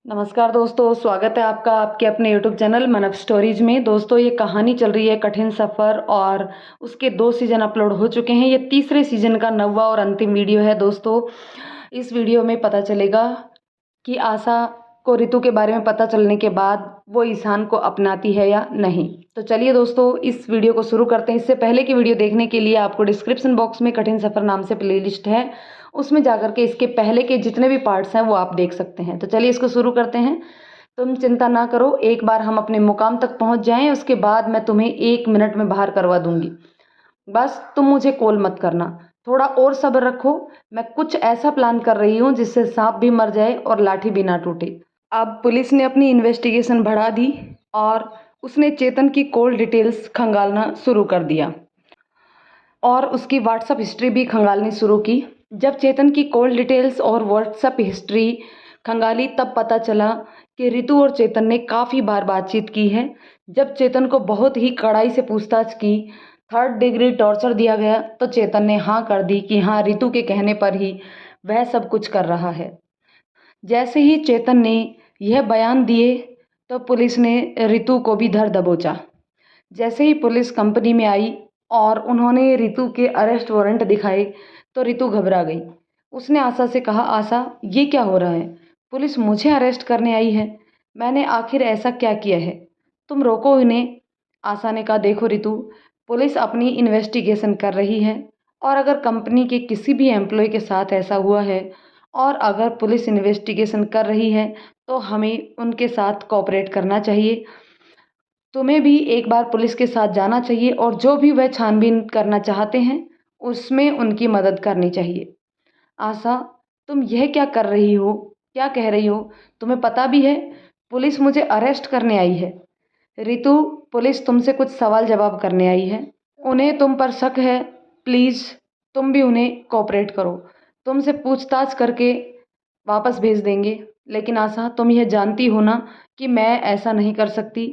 नमस्कार दोस्तों, स्वागत है आपका आपके अपने यूट्यूब चैनल मनप स्टोरीज में। दोस्तों, ये कहानी चल रही है कठिन सफ़र और उसके 2 सीज़न अपलोड हो चुके हैं। ये तीसरे सीज़न का 9वां और अंतिम वीडियो है। दोस्तों, इस वीडियो में पता चलेगा कि आशा को ऋतु के बारे में पता चलने के बाद वो ईशान को अपनाती है या नहीं। तो चलिए दोस्तों, इस वीडियो को शुरू करते हैं। इससे पहले की वीडियो देखने के लिए आपको डिस्क्रिप्शन बॉक्स में कठिन सफ़र नाम से प्लेलिस्ट है, उसमें जाकर के इसके पहले के जितने भी पार्ट्स हैं वो आप देख सकते हैं। तो चलिए इसको शुरू करते हैं। तुम चिंता ना करो, एक बार हम अपने मुकाम तक पहुंच जाएं, उसके बाद मैं तुम्हें 1 मिनट में बाहर करवा दूंगी। बस तुम मुझे कॉल मत करना, थोड़ा और सब्र रखो। मैं कुछ ऐसा प्लान कर रही हूँ जिससे सांप भी मर जाए और लाठी भी ना टूटे। अब पुलिस ने अपनी इन्वेस्टिगेशन बढ़ा दी और उसने चेतन की कॉल डिटेल्स खंगालना शुरू कर दिया और उसकी व्हाट्सएप हिस्ट्री भी खंगालनी शुरू की। जब चेतन की कॉल डिटेल्स और व्हाट्सएप हिस्ट्री खंगाली तब पता चला कि ऋतु और चेतन ने काफ़ी बार बातचीत की है। जब चेतन को बहुत ही कड़ाई से पूछताछ की, 3rd डिग्री टॉर्चर दिया गया, तो चेतन ने हाँ कर दी कि हाँ, ऋतु के कहने पर ही वह सब कुछ कर रहा है। जैसे ही चेतन ने यह बयान दिए तो पुलिस ने ऋतु को भी धर दबोचा। जैसे ही पुलिस कंपनी में आई और उन्होंने ऋतु के अरेस्ट वारंट दिखाए तो ऋतु घबरा गई। उसने आशा से कहा, आशा, ये क्या हो रहा है? पुलिस मुझे अरेस्ट करने आई है। मैंने आखिर ऐसा क्या किया है? तुम रोको इन्हें। आशा ने कहा, देखो ऋतु, पुलिस अपनी इन्वेस्टिगेशन कर रही है और अगर कंपनी के किसी भी एम्प्लॉय के साथ ऐसा हुआ है और अगर पुलिस इन्वेस्टिगेशन कर रही है तो हमें उनके साथ कोऑपरेट करना चाहिए। तुम्हें भी एक बार पुलिस के साथ जाना चाहिए और जो भी वह छानबीन करना चाहते हैं उसमें उनकी मदद करनी चाहिए। आशा, तुम यह क्या कर रही हो? क्या कह रही हो? तुम्हें पता भी है पुलिस मुझे अरेस्ट करने आई है। ऋतु, पुलिस तुमसे कुछ सवाल जवाब करने आई है। उन्हें तुम पर शक है। प्लीज़ तुम भी उन्हें कोऑपरेट करो। तुमसे पूछताछ करके वापस भेज देंगे। लेकिन आशा, तुम यह जानती हो ना कि मैं ऐसा नहीं कर सकती।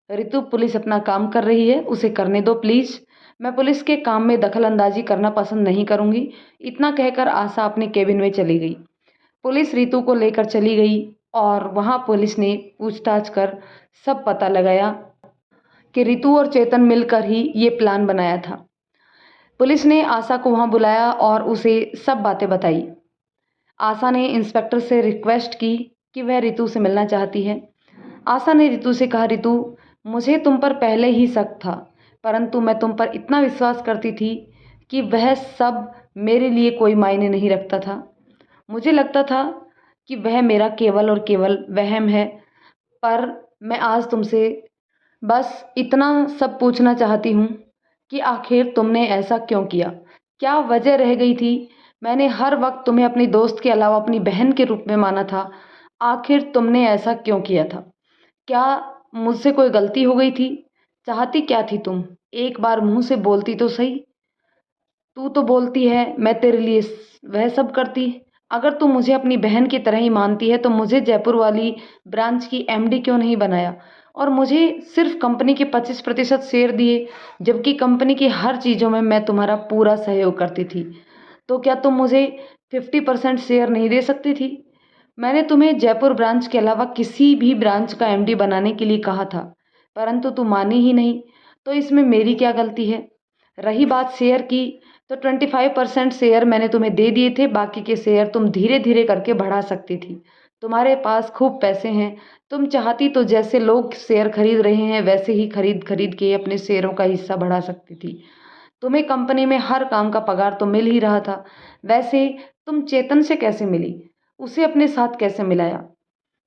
ऋतु, पुलिस अपना काम कर रही है, उसे करने दो प्लीज़। मैं पुलिस के काम में दखल अंदाजी करना पसंद नहीं करूँगी। इतना कहकर आशा अपने केबिन में चली गई। पुलिस ऋतु को लेकर चली गई और वहाँ पुलिस ने पूछताछ कर सब पता लगाया कि ऋतु और चेतन मिलकर ही ये प्लान बनाया था। पुलिस ने आशा को वहाँ बुलाया और उसे सब बातें बताई। आशा ने इंस्पेक्टर से रिक्वेस्ट की कि वह ऋतु से मिलना चाहती है। आशा ने ऋतु से कहा, ऋतु, मुझे तुम पर पहले ही शक था, परंतु मैं तुम पर इतना विश्वास करती थी कि वह सब मेरे लिए कोई मायने नहीं रखता था। मुझे लगता था कि वह मेरा केवल और केवल वहम है। पर मैं आज तुमसे बस इतना सब पूछना चाहती हूँ कि आखिर तुमने ऐसा क्यों किया? क्या वजह रह गई थी? मैंने हर वक्त तुम्हें अपनी दोस्त के अलावा अपनी बहन के रूप में माना था। आखिर तुमने ऐसा क्यों किया था? क्या मुझसे कोई गलती हो गई थी? चाहती क्या थी तुम? एक बार मुंह से बोलती तो सही। तू तो बोलती है मैं तेरे लिए वह सब करती। अगर तू मुझे अपनी बहन की तरह ही मानती है तो मुझे जयपुर वाली ब्रांच की एमडी क्यों नहीं बनाया और मुझे सिर्फ कंपनी के 25% शेयर दिए, जबकि कंपनी की हर चीज़ों में मैं तुम्हारा पूरा सहयोग करती थी। तो क्या तुम मुझे 50% शेयर नहीं दे सकती थी? मैंने तुम्हें जयपुर ब्रांच के अलावा किसी भी ब्रांच का एमडी बनाने के लिए कहा था, परंतु तुम मानी ही नहीं। तो इसमें मेरी क्या गलती है? रही बात शेयर की, तो 25% शेयर मैंने तुम्हें दे दिए थे, बाकी के शेयर तुम धीरे धीरे करके बढ़ा सकती थी। तुम्हारे पास खूब पैसे हैं। तुम चाहती तो जैसे लोग शेयर खरीद रहे हैं वैसे ही खरीद खरीद के अपने शेयरों का हिस्सा बढ़ा सकती थी। तुम्हें कंपनी में हर काम का पगार तो मिल ही रहा था। वैसे तुम चेतन से कैसे मिली? उसे अपने साथ कैसे मिलाया?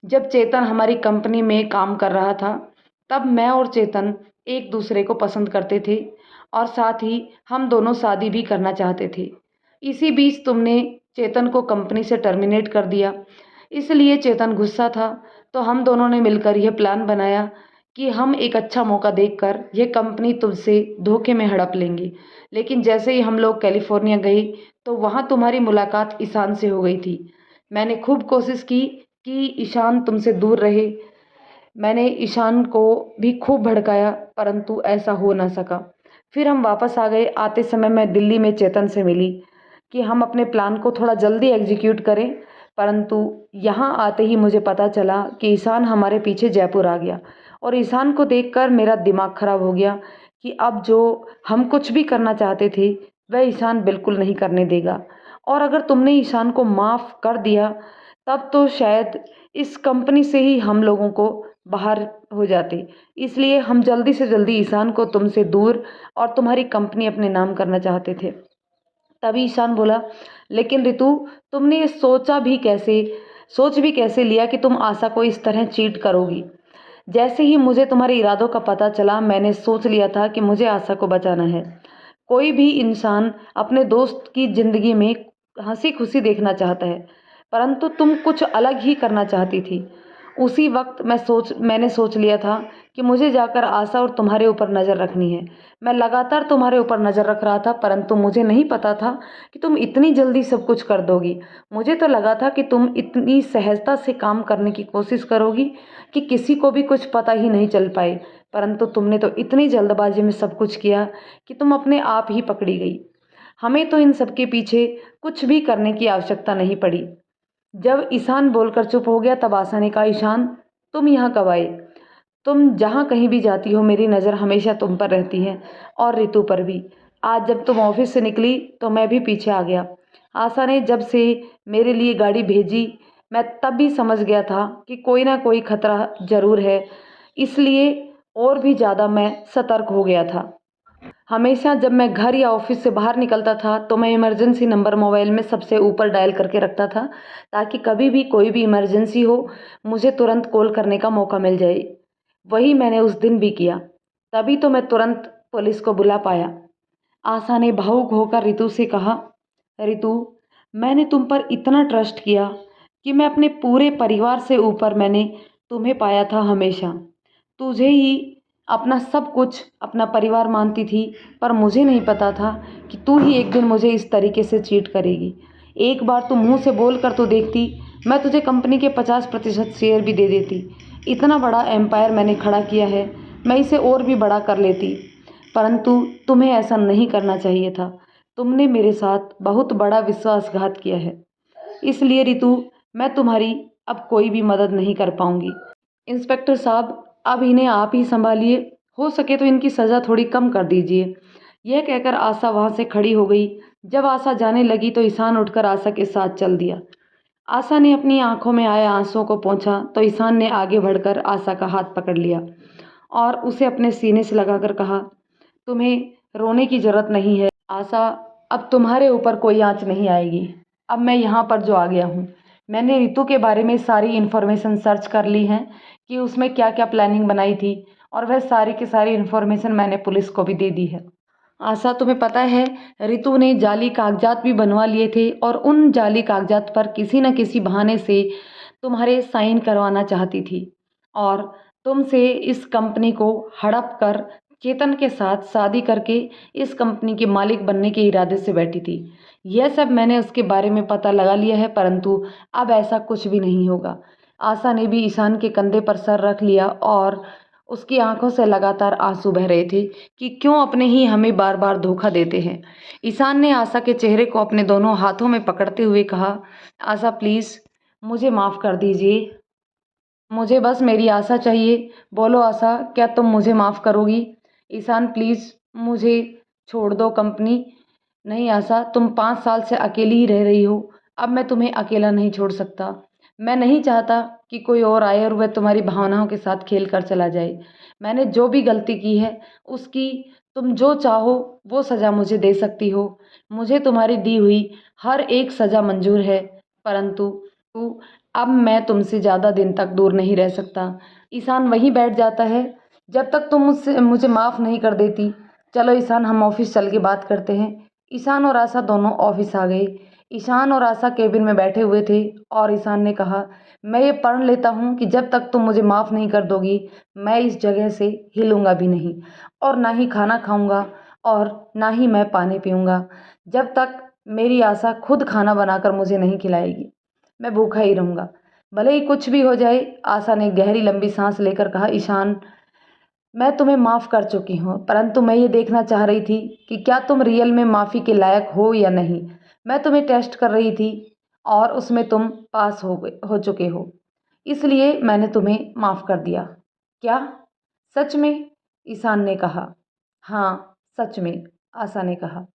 जब चेतन हमारी कंपनी में काम कर रहा था तब मैं और चेतन एक दूसरे को पसंद करते थे और साथ ही हम दोनों शादी भी करना चाहते थे। इसी बीच तुमने चेतन को कंपनी से टर्मिनेट कर दिया, इसलिए चेतन गुस्सा था। तो हम दोनों ने मिलकर यह प्लान बनाया कि हम एक अच्छा मौका देखकर यह कंपनी तुझसे धोखे में हड़प लेंगे। लेकिन जैसे ही हम लोग कैलिफोर्निया गए तो वहाँ तुम्हारी मुलाकात ईशान से हो गई थी। मैंने खूब कोशिश की कि ईशान तुमसे दूर रहे। मैंने ईशान को भी खूब भड़काया, परंतु ऐसा हो ना सका। फिर हम वापस आ गए। आते समय मैं दिल्ली में चेतन से मिली कि हम अपने प्लान को थोड़ा जल्दी एग्जीक्यूट करें। परंतु यहाँ आते ही मुझे पता चला कि ईशान हमारे पीछे जयपुर आ गया और ईशान को देखकर मेरा दिमाग खराब हो गया कि अब जो हम कुछ भी करना चाहते थे वह ईशान बिल्कुल नहीं करने देगा। और अगर तुमने ईशान को माफ़ कर दिया तब तो शायद इस कंपनी से ही हम लोगों को बाहर हो जाते। इसलिए हम जल्दी से जल्दी ईशान को तुमसे दूर और तुम्हारी कंपनी अपने नाम करना चाहते थे। तभी ईशान बोला, लेकिन रितु, तुमने ये सोच भी कैसे लिया कि तुम आशा को इस तरह चीट करोगी। जैसे ही मुझे तुम्हारे इरादों का पता चला मैंने सोच लिया था कि मुझे आशा को बचाना है। कोई भी इंसान अपने दोस्त की ज़िंदगी में हंसी खुशी देखना चाहता है, परंतु तुम कुछ अलग ही करना चाहती थी। उसी वक्त मैंने सोच लिया था कि मुझे जाकर आशा और तुम्हारे ऊपर नज़र रखनी है। मैं लगातार तुम्हारे ऊपर नज़र रख रहा था, परंतु मुझे नहीं पता था कि तुम इतनी जल्दी सब कुछ कर दोगी। मुझे तो लगा था कि तुम इतनी सहजता से काम करने की कोशिश करोगी कि किसी को भी कुछ पता ही नहीं चल पाए, परंतु तुमने तो इतनी जल्दबाजी में सब कुछ किया कि तुम अपने आप ही पकड़ी गई। हमें तो इन सब के पीछे कुछ भी करने की आवश्यकता नहीं पड़ी। जब ईशान बोलकर चुप हो गया तब आशा ने कहा, ईशान, तुम यहाँ कब आए? तुम जहाँ कहीं भी जाती हो मेरी नज़र हमेशा तुम पर रहती है और रितु पर भी। आज जब तुम ऑफिस से निकली तो मैं भी पीछे आ गया। आशा ने जब से मेरे लिए गाड़ी भेजी मैं तब भी समझ गया था कि कोई ना कोई खतरा ज़रूर है, इसलिए और भी ज़्यादा मैं सतर्क हो गया था। हमेशा जब मैं घर या ऑफिस से बाहर निकलता था तो मैं इमरजेंसी नंबर मोबाइल में सबसे ऊपर डायल करके रखता था, ताकि कभी भी कोई भी इमरजेंसी हो मुझे तुरंत कॉल करने का मौका मिल जाए। वही मैंने उस दिन भी किया, तभी तो मैं तुरंत पुलिस को बुला पाया। आशा ने भावुक होकर रितु से कहा, रितु, मैंने तुम पर इतना ट्रस्ट किया कि मैं अपने पूरे परिवार से ऊपर मैंने तुम्हें पाया था। हमेशा तुझे ही अपना सब कुछ अपना परिवार मानती थी, पर मुझे नहीं पता था कि तू ही एक दिन मुझे इस तरीके से चीट करेगी। एक बार तू मुंह से बोल कर तो देखती, मैं तुझे कंपनी के 50% शेयर भी दे देती। इतना बड़ा एम्पायर मैंने खड़ा किया है, मैं इसे और भी बड़ा कर लेती, परंतु तुम्हें ऐसा नहीं करना चाहिए था। तुमने मेरे साथ बहुत बड़ा विश्वासघात किया है, इसलिए रितु, मैं तुम्हारी अब कोई भी मदद नहीं कर पाऊंगी। इंस्पेक्टर साहब, अब इन्हें आप ही संभालिए, हो सके तो इनकी सज़ा थोड़ी कम कर दीजिए। यह कहकर आशा वहाँ से खड़ी हो गई। जब आशा जाने लगी तो ईशान उठकर आशा के साथ चल दिया। आशा ने अपनी आंखों में आए आंसुओं को पोंछा तो ईशान ने आगे बढ़कर आशा का हाथ पकड़ लिया और उसे अपने सीने से लगाकर कहा, तुम्हें रोने की जरूरत नहीं है आशा, अब तुम्हारे ऊपर कोई आँच नहीं आएगी। अब मैं यहाँ पर जो आ गया हूँ, मैंने रितु के बारे में सारी इन्फॉर्मेशन सर्च कर ली है कि उसमें क्या क्या प्लानिंग बनाई थी, और वह सारी की सारी इन्फॉर्मेशन मैंने पुलिस को भी दे दी है। आशा, तुम्हें पता है रितु ने जाली कागजात भी बनवा लिए थे और उन जाली कागजात पर किसी न किसी बहाने से तुम्हारे साइन करवाना चाहती थी और तुमसे इस कंपनी को हड़प कर चेतन के साथ शादी करके इस कंपनी के मालिक बनने के इरादे से बैठी थी। यह सब मैंने उसके बारे में पता लगा लिया है, परंतु अब ऐसा कुछ भी नहीं होगा। आशा ने भी ईशान के कंधे पर सर रख लिया और उसकी आंखों से लगातार आंसू बह रहे थे कि क्यों अपने ही हमें बार बार धोखा देते हैं। ईशान ने आशा के चेहरे को अपने दोनों हाथों में पकड़ते हुए कहा, आशा प्लीज़ मुझे माफ़ कर दीजिए, मुझे बस मेरी आशा चाहिए। बोलो आशा, क्या तुम मुझे माफ़ करोगी? ईशान, प्लीज़ मुझे छोड़ दो कंपनी। नहीं आशा, तुम 5 साल से अकेली ही रह रही हो, अब मैं तुम्हें अकेला नहीं छोड़ सकता। मैं नहीं चाहता कि कोई और आए और वह तुम्हारी भावनाओं के साथ खेल कर चला जाए। मैंने जो भी गलती की है उसकी तुम जो चाहो वो सज़ा मुझे दे सकती हो। मुझे तुम्हारी दी हुई हर एक सज़ा मंजूर है, परंतु अब मैं तुमसे ज़्यादा दिन तक दूर नहीं रह सकता। ईशान वहीं बैठ जाता है, जब तक तुम मुझे माफ़ नहीं कर देती। चलो ईशान, हम ऑफिस चल के बात करते हैं। ईशान और आशा दोनों ऑफिस आ गए। ईशान और आशा केबिन में बैठे हुए थे और ईशान ने कहा, मैं ये पढ़ लेता हूँ कि जब तक तुम मुझे माफ़ नहीं कर दोगी मैं इस जगह से हिलूँगा भी नहीं, और ना ही खाना खाऊँगा और ना ही मैं पानी पीऊँगा, जब तक मेरी आशा खुद खाना बनाकर मुझे नहीं खिलाएगी। मैं भूखा ही रहूँगा, भले ही कुछ भी हो जाए। आशा ने गहरी लंबी सांस लेकर कहा, ईशान, मैं तुम्हें माफ़ कर चुकी हूँ, परंतु मैं ये देखना चाह रही थी कि क्या तुम रियल में माफ़ी के लायक हो या नहीं। मैं तुम्हें टेस्ट कर रही थी और उसमें तुम पास हो चुके हो, इसलिए मैंने तुम्हें माफ़ कर दिया। क्या? सच में? ईशान ने कहा। हाँ, सच में, आशा ने कहा।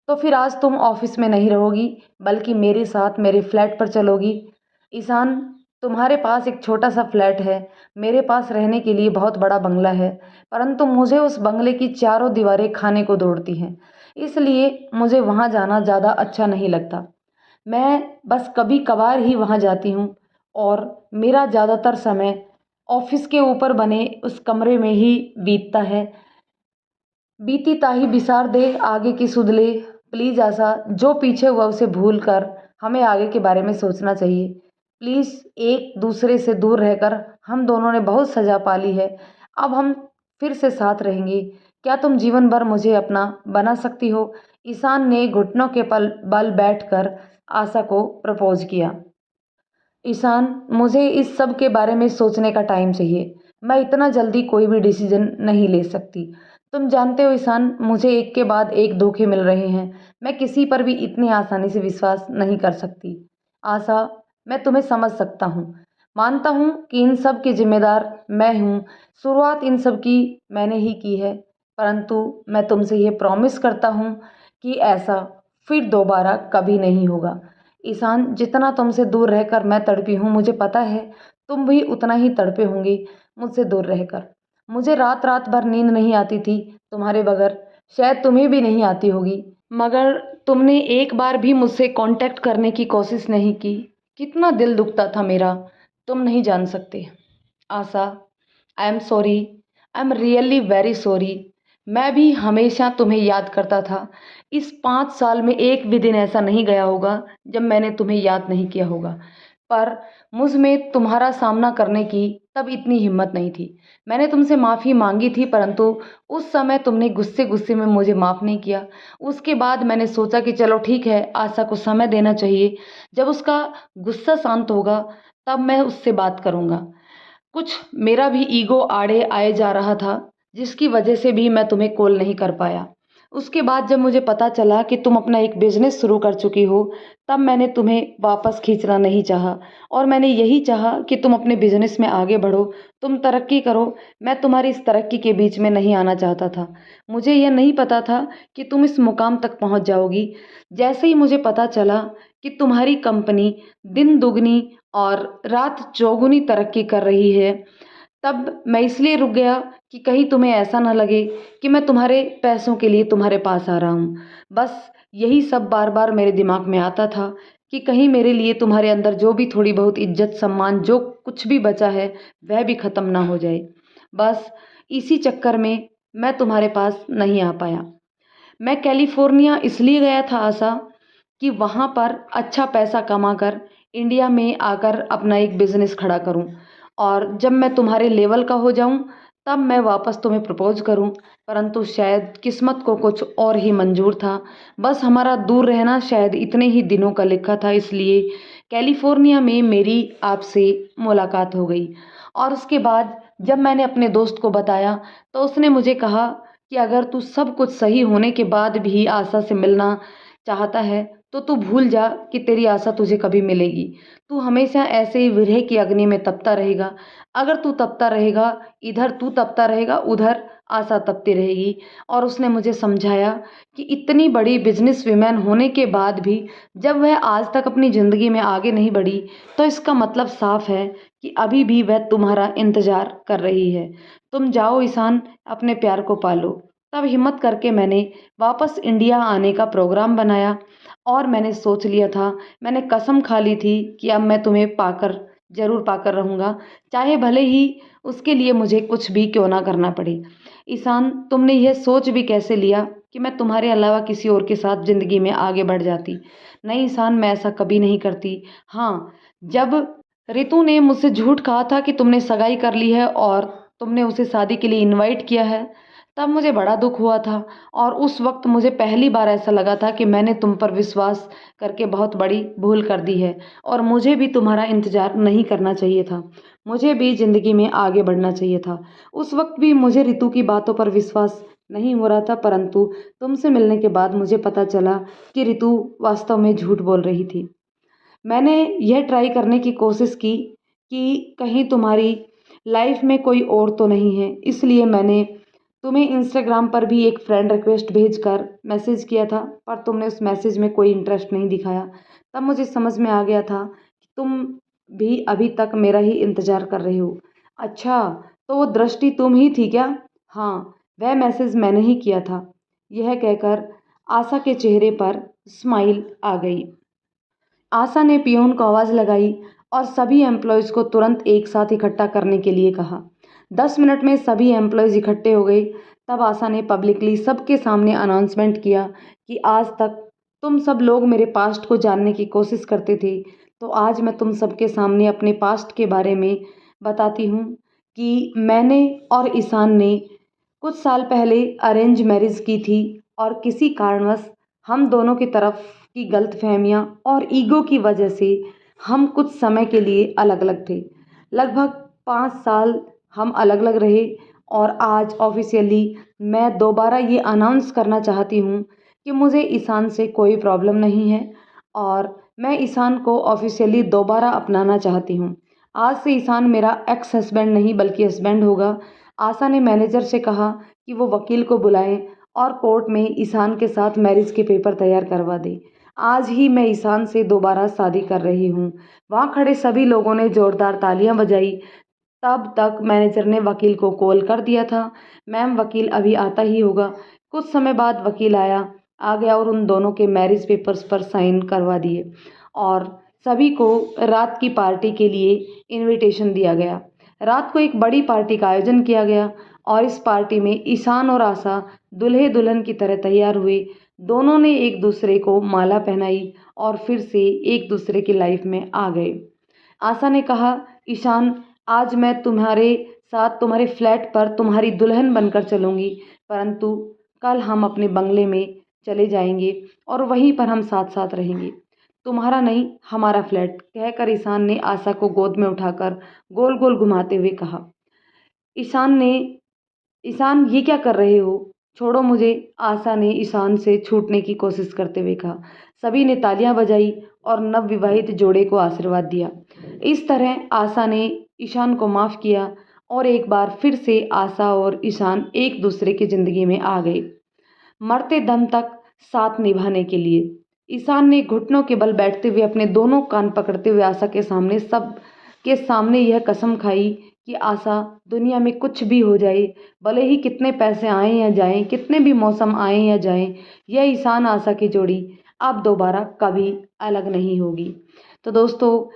तो फिर आज तुम ऑफिस में नहीं रहोगी, बल्कि मेरे साथ मेरे फ्लैट पर चलोगी। ईशान, तुम्हारे पास एक छोटा सा फ्लैट है, मेरे पास रहने के लिए बहुत बड़ा बंगला है, परंतु मुझे उस बंगले की चारों दीवारें खाने को दौड़ती हैं, इसलिए मुझे वहाँ जाना ज़्यादा अच्छा नहीं लगता। मैं बस कभी कभार ही वहाँ जाती हूँ और मेरा ज़्यादातर समय ऑफिस के ऊपर बने उस कमरे में ही बीतता है। बीती ताही बिसार दे आगे की सुध ले। प्लीज़ आशा, जो पीछे हुआ उसे भूल कर हमें आगे के बारे में सोचना चाहिए। प्लीज़, एक दूसरे से दूर रहकर हम दोनों ने बहुत सजा पाली है, अब हम फिर से साथ रहेंगे। क्या तुम जीवन भर मुझे अपना बना सकती हो? ईशान ने घुटनों के बल बैठकर आशा को प्रपोज किया। ईशान, मुझे इस सब के बारे में सोचने का टाइम चाहिए। मैं इतना जल्दी कोई भी डिसीजन नहीं ले सकती। तुम जानते हो ईशान, मुझे एक के बाद एक धोखे मिल रहे हैं। मैं किसी पर भी इतनी आसानी से विश्वास नहीं कर सकती। आशा, मैं तुम्हें समझ सकता हूँ। मानता हूँ कि इन सब की जिम्मेदार मैं हूँ। शुरुआत इन सब की मैंने ही की है। परंतु मैं तुमसे ये प्रॉमिस करता हूँ कि ऐसा फिर दोबारा कभी नहीं होगा। ईशान, जितना तुमसे दूर रहकर मैं तड़पी हूँ, मुझे पता है तुम भी उतना ही तड़पे होंगे मुझसे दूर रहकर। मुझे रात रात भर नींद नहीं आती थी तुम्हारे बगैर, शायद तुम्हें भी नहीं आती होगी, मगर तुमने एक बार भी मुझसे कांटेक्ट करने की कोशिश नहीं की। कितना दिल दुखता था मेरा, तुम नहीं जान सकते। Asha, I am sorry, I am really very sorry. मैं भी हमेशा तुम्हें याद करता था। इस 5 साल में एक भी दिन ऐसा नहीं गया होगा जब मैंने तुम्हें याद नहीं किया होगा, पर मुझ में तुम्हारा सामना करने की तब इतनी हिम्मत नहीं थी। मैंने तुमसे माफ़ी मांगी थी, परंतु उस समय तुमने गुस्से गुस्से में मुझे माफ़ नहीं किया। उसके बाद मैंने सोचा कि चलो ठीक है, आशा को समय देना चाहिए। जब उसका गुस्सा शांत होगा तब मैं उससे बात करूँगा। कुछ मेरा भी ईगो आड़े आए जा रहा था, जिसकी वजह से भी मैं तुम्हें कॉल नहीं कर पाया। उसके बाद जब मुझे पता चला कि तुम अपना एक बिजनेस शुरू कर चुकी हो, तब मैंने तुम्हें वापस खींचना नहीं चाहा और मैंने यही चाहा कि तुम अपने बिजनेस में आगे बढ़ो, तुम तरक्की करो। मैं तुम्हारी इस तरक्की के बीच में नहीं आना चाहता था। मुझे यह नहीं पता था कि तुम इस मुकाम तक पहुंच जाओगी। जैसे ही मुझे पता चला कि तुम्हारी कंपनी दिन दुगनी और रात चौगुनी तरक्की कर रही है, तब मैं इसलिए रुक गया कि कहीं तुम्हें ऐसा ना लगे कि मैं तुम्हारे पैसों के लिए तुम्हारे पास आ रहा हूँ। बस यही सब बार बार मेरे दिमाग में आता था कि कहीं मेरे लिए तुम्हारे अंदर जो भी थोड़ी बहुत इज्जत सम्मान जो कुछ भी बचा है वह भी ख़त्म ना हो जाए। बस इसी चक्कर में मैं तुम्हारे पास नहीं आ पाया। मैं कैलिफोर्निया इसलिए गया था आशा कि वहाँ पर अच्छा पैसा कमाकर इंडिया में आकर अपना एक बिज़नेस खड़ा करूँ, और जब मैं तुम्हारे लेवल का हो जाऊँ तब मैं वापस तुम्हें प्रपोज करूँ। परंतु शायद किस्मत को कुछ और ही मंजूर था। बस हमारा दूर रहना शायद इतने ही दिनों का लिखा था, इसलिए कैलिफोर्निया में मेरी आपसे मुलाकात हो गई। और उसके बाद जब मैंने अपने दोस्त को बताया तो उसने मुझे कहा कि अगर तू सब कुछ सही होने के बाद भी आशा से मिलना चाहता है तो तू भूल जा कि तेरी आशा तुझे कभी मिलेगी। तू हमेशा ऐसे ही विरह की अग्नि में तपता रहेगा। अगर तू तपता रहेगा, इधर तू तपता रहेगा, उधर आशा तपती रहेगी। और उसने मुझे समझाया कि इतनी बड़ी बिजनेस वीमेन होने के बाद भी जब वह आज तक अपनी ज़िंदगी में आगे नहीं बढ़ी, तो इसका मतलब साफ है कि अभी भी वह तुम्हारा इंतज़ार कर रही है। तुम जाओ ईशान, अपने प्यार को पालो। तब हिम्मत करके मैंने वापस इंडिया आने का प्रोग्राम बनाया और मैंने सोच लिया था, मैंने कसम खा ली थी कि अब मैं तुम्हें पाकर ज़रूर पाकर रहूँगा, चाहे भले ही उसके लिए मुझे कुछ भी क्यों ना करना पड़े। ईशान, तुमने यह सोच भी कैसे लिया कि मैं तुम्हारे अलावा किसी और के साथ ज़िंदगी में आगे बढ़ जाती? नहीं ईशान, मैं ऐसा कभी नहीं करती। हाँ, जब रितु ने मुझसे झूठ कहा था कि तुमने सगाई कर ली है और तुमने उसे शादी के लिए इनवाइट किया है, तब मुझे बड़ा दुख हुआ था। और उस वक्त मुझे पहली बार ऐसा लगा था कि मैंने तुम पर विश्वास करके बहुत बड़ी भूल कर दी है और मुझे भी तुम्हारा इंतज़ार नहीं करना चाहिए था। मुझे भी ज़िंदगी में आगे बढ़ना चाहिए था। उस वक्त भी मुझे रितु की बातों पर विश्वास नहीं हो रहा था, परंतु तुमसे मिलने के बाद मुझे पता चला कि रितु वास्तव में झूठ बोल रही थी। मैंने यह ट्राई करने की कोशिश की कि कहीं तुम्हारी लाइफ में कोई और तो नहीं है, इसलिए मैंने तुम्हें इंस्टाग्राम पर भी एक फ्रेंड रिक्वेस्ट भेजकर मैसेज किया था, पर तुमने उस मैसेज में कोई इंटरेस्ट नहीं दिखाया। तब मुझे समझ में आ गया था कि तुम भी अभी तक मेरा ही इंतज़ार कर रहे हो। अच्छा, तो वो दृष्टि तुम ही थी क्या? हाँ, वह मैसेज मैंने ही किया था। यह कहकर आशा के चेहरे पर स्माइल आ गई। आशा ने पियून को आवाज़ लगाई और सभी एम्प्लॉयज़ को तुरंत एक साथ इकट्ठा करने के लिए कहा। 10 मिनट में सभी एम्प्लॉयज़ इकट्ठे हो गए। तब आशा ने पब्लिकली सबके सामने अनाउंसमेंट किया कि आज तक तुम सब लोग मेरे पास्ट को जानने की कोशिश करते थे, तो आज मैं तुम सबके सामने अपने पास्ट के बारे में बताती हूँ कि मैंने और ईशान ने कुछ साल पहले अरेंज मैरिज की थी और किसी कारणवश हम दोनों की तरफ की गलतफहमियां और ईगो की वजह से हम कुछ समय के लिए अलग अलग थे। लगभग 5 साल हम अलग अलग रहे और आज ऑफिशियली मैं दोबारा ये अनाउंस करना चाहती हूँ कि मुझे ईशान से कोई प्रॉब्लम नहीं है और मैं ईशान को ऑफिशियली दोबारा अपनाना चाहती हूँ। आज से ईशान मेरा एक्स हस्बैंड नहीं बल्कि हस्बैंड होगा। आशा ने मैनेजर से कहा कि वो वकील को बुलाएं और कोर्ट में ईशान के साथ मैरिज के पेपर तैयार करवा दें। आज ही मैं ईशान से दोबारा शादी कर रही हूँ। वहाँ खड़े सभी लोगों ने जोरदार तालियां बजाई। तब तक मैनेजर ने वकील को कॉल कर दिया था। मैम, वकील अभी आता ही होगा। कुछ समय बाद वकील आ गया और उन दोनों के मैरिज पेपर्स पर साइन करवा दिए और सभी को रात की पार्टी के लिए इनविटेशन दिया गया। रात को एक बड़ी पार्टी का आयोजन किया गया और इस पार्टी में ईशान और आशा दूल्हे दुल्हन की तरह तैयार हुए। दोनों ने एक दूसरे को माला पहनाई और फिर से एक दूसरे की लाइफ में आ गए। आशा ने कहा, ईशान, आज मैं तुम्हारे साथ तुम्हारे फ्लैट पर तुम्हारी दुल्हन बनकर चलूंगी, परंतु कल हम अपने बंगले में चले जाएंगे और वहीं पर हम साथ साथ रहेंगे। तुम्हारा नहीं, हमारा फ्लैट, कहकर ईशान ने आशा को गोद में उठाकर गोल गोल घुमाते हुए कहा। ईशान ने ईशान, ये क्या कर रहे हो? छोड़ो मुझे, आशा ने ईशान से छूटने की कोशिश करते हुए कहा। सभी ने तालियां बजाई और नवविवाहित जोड़े को आशीर्वाद दिया। इस तरह आशा ने ईशान को माफ़ किया और एक बार फिर से आशा और ईशान एक दूसरे की ज़िंदगी में आ गए, मरते दम तक साथ निभाने के लिए। ईशान ने घुटनों के बल बैठते हुए अपने दोनों कान पकड़ते हुए आशा के सामने सब के सामने यह कसम खाई कि आशा, दुनिया में कुछ भी हो जाए, भले ही कितने पैसे आएं या जाएं, कितने भी मौसम आएं या जाएं, यह ईशान आशा की जोड़ी अब दोबारा कभी अलग नहीं होगी। तो दोस्तों,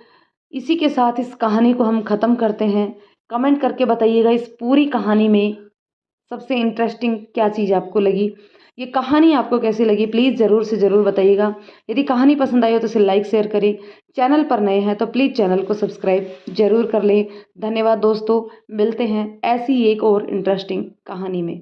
इसी के साथ इस कहानी को हम ख़त्म करते हैं। कमेंट करके बताइएगा इस पूरी कहानी में सबसे इंटरेस्टिंग क्या चीज़ आपको लगी, ये कहानी आपको कैसी लगी, प्लीज़ ज़रूर से ज़रूर बताइएगा। यदि कहानी पसंद आई हो तो इसे लाइक शेयर करें। चैनल पर नए हैं तो प्लीज़ चैनल को सब्सक्राइब ज़रूर कर लें। धन्यवाद दोस्तों, मिलते हैं ऐसी एक और इंटरेस्टिंग कहानी में।